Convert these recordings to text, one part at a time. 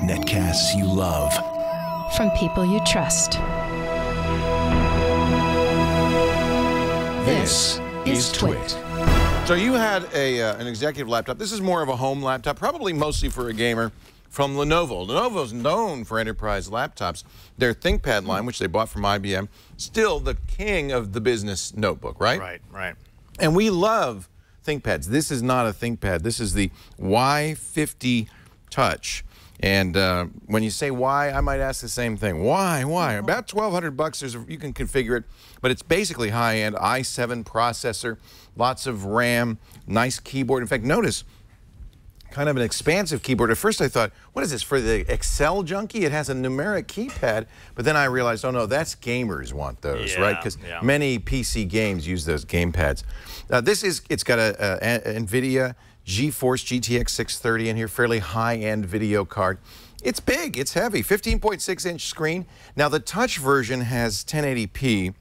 Netcasts you love. From people you trust. This is Twit. So you had an executive laptop. This is more of a home laptop, probably mostly for a gamer, from Lenovo. Lenovo's known for enterprise laptops. Their ThinkPad line, which they bought from IBM, still the king of the business notebook, right? Right, right. And we love ThinkPads. This is not a ThinkPad. This is the Y50 Touch. And when you say why, I might ask the same thing. Why? Why? About $1,200. You can configure it, but it's basically high-end i7 processor, lots of RAM, nice keyboard. In fact, notice kind of an expansive keyboard. At first I thought, what is this, for the Excel junkie? It has a numeric keypad, but then I realized, oh no, that's gamers want those, right? Because many PC games use those game pads. It's got a NVIDIA GeForce GTX 630 in here, fairly high-end video card. It's big, it's heavy, 15.6-inch screen. Now the touch version has 1080p.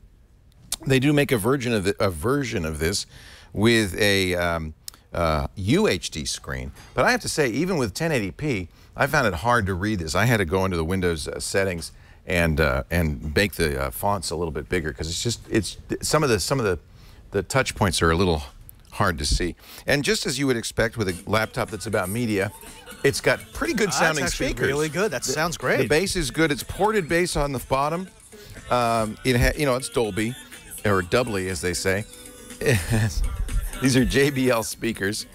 They do make a version of this with a UHD screen. But I have to say, even with 1080p, I found it hard to read this. I had to go into the Windows settings and make the fonts a little bit bigger because some of the touch points are a little hard to see. And just as you would expect with a laptop that's about media, it's got pretty good sounding speakers. Really good. That sounds great. The bass is good. It's ported bass on the bottom. It's Dolby, or doubly, as they say. These are JBL speakers,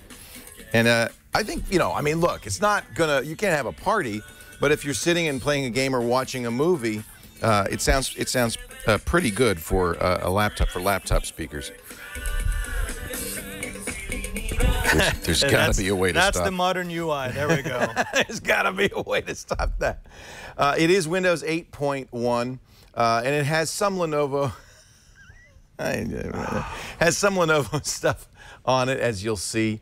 and I think, I mean, look, it's not gonna, you can't have a party, but if you're sitting and playing a game or watching a movie, it sounds pretty good for a laptop, for laptop speakers. There's got to be a way to stop. That's the modern UI. There we go. There's got to be a way to stop that. It is Windows 8.1, and it has some Lenovo. Has some Lenovo stuff on it, as you'll see,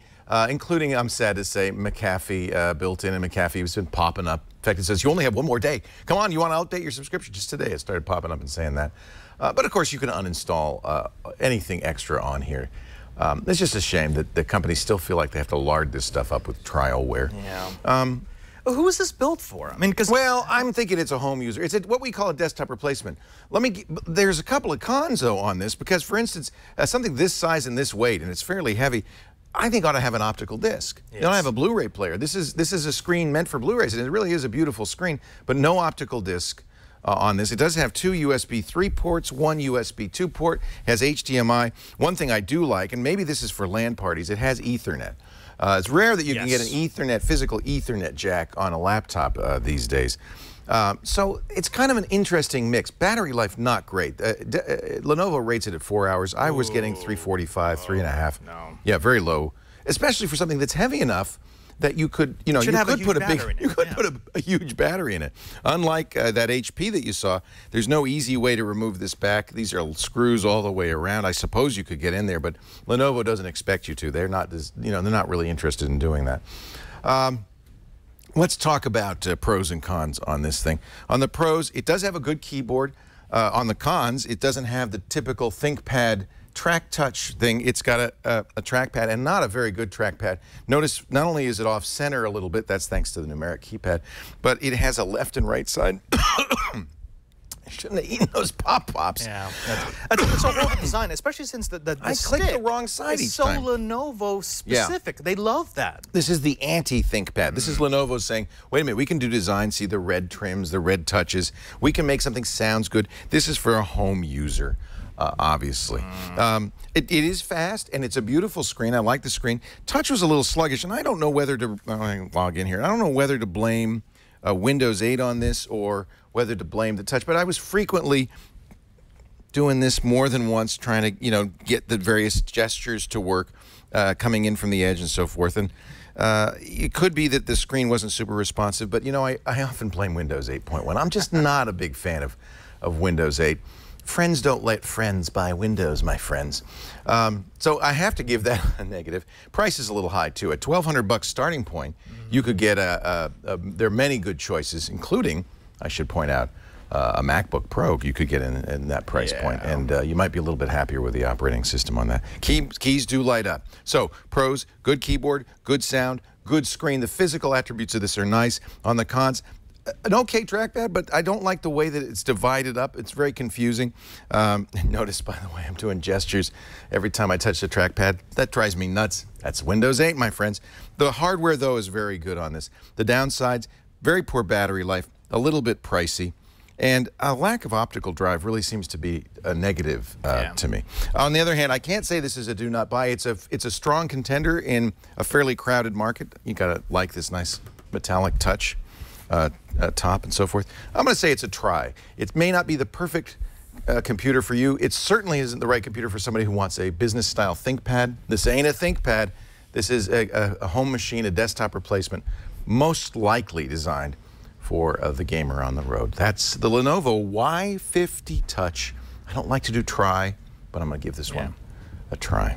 including, I'm sad to say, McAfee built in, and McAfee has been popping up. In fact, it says, you only have one more day. Come on, you want to update your subscription? Just today it started popping up and saying that. But of course, you can uninstall anything extra on here. It's just a shame that the companies still feel like they have to lard this stuff up with trialware. Yeah. Who is this built for? I mean, because well, I'm thinking it's a home user. It's what we call a desktop replacement. There's a couple of cons though on this because, for instance, something this size and this weight, and it's fairly heavy, I think ought to have an optical disc. Yes. You don't have a Blu-ray player. This is a screen meant for Blu-rays, and it really is a beautiful screen, but no optical disc on this. It does have 2 USB 3 ports, 1 USB 2 port, has HDMI. One thing I do like, and maybe this is for LAN parties, it has Ethernet. It's rare that you can get an physical Ethernet jack on a laptop these days. So it's kind of an interesting mix. Battery life, not great. Lenovo rates it at 4 hours. I was getting 3.45, 3.5. No. Yeah, very low, especially for something that's heavy enough that you could, you could put a huge battery in it. Unlike that HP that you saw, there's no easy way to remove this back. These are screws all the way around. I suppose you could get in there, but Lenovo doesn't expect you to. They're not, they're not really interested in doing that. Let's talk about pros and cons on this thing. On the pros, it does have a good keyboard. On the cons, it doesn't have the typical ThinkPad track touch thing. It's got a trackpad, and not a very good trackpad. Notice not only is it off center a little bit, that's thanks to the numeric keypad, but it has a left and right side. I shouldn't have eaten those pop-pops. Yeah, that's a horrible design, especially since the I clicked the wrong side each time. It's so Lenovo specific. Yeah. They love that. This is the anti-ThinkPad. This is Lenovo saying, wait a minute, we can do design, see the red trims, the red touches. We can make something sounds good. This is for a home user. Obviously. It is fast, and it's a beautiful screen. I like the screen. Touch was a little sluggish, and I don't know whether to log in here. I don't know whether to blame Windows 8 on this or whether to blame the touch, but I was frequently doing this more than once, trying to, get the various gestures to work, coming in from the edge and so forth. And it could be that the screen wasn't super responsive, but, I often blame Windows 8.1. I'm just not a big fan of Windows 8. Friends don't let friends buy Windows, my friends. So I have to give that a negative. Price is a little high, too. At $1,200 starting point, you could get there are many good choices, including, I should point out, a MacBook Pro you could get in that price point, and you might be a little bit happier with the operating system on that. Keys do light up. So, pros, good keyboard, good sound, good screen. The physical attributes of this are nice. On the cons, an okay trackpad, but I don't like the way that it's divided up. It's very confusing. Notice, by the way, I'm doing gestures every time I touch the trackpad. That drives me nuts. That's Windows 8, my friends. The hardware, though, is very good on this. The downsides, very poor battery life, a little bit pricey, and a lack of optical drive really seems to be a negative to me. On the other hand, I can't say this is a do not buy. It's a strong contender in a fairly crowded market. You gotta like this nice metallic touch. Top and so forth. I'm going to say it's a try. It may not be the perfect computer for you. It certainly isn't the right computer for somebody who wants a business-style ThinkPad. This ain't a ThinkPad. This is a home machine, a desktop replacement, most likely designed for the gamer on the road. That's the Lenovo Y50 Touch. I don't like to do try, but I'm going to give this one a try.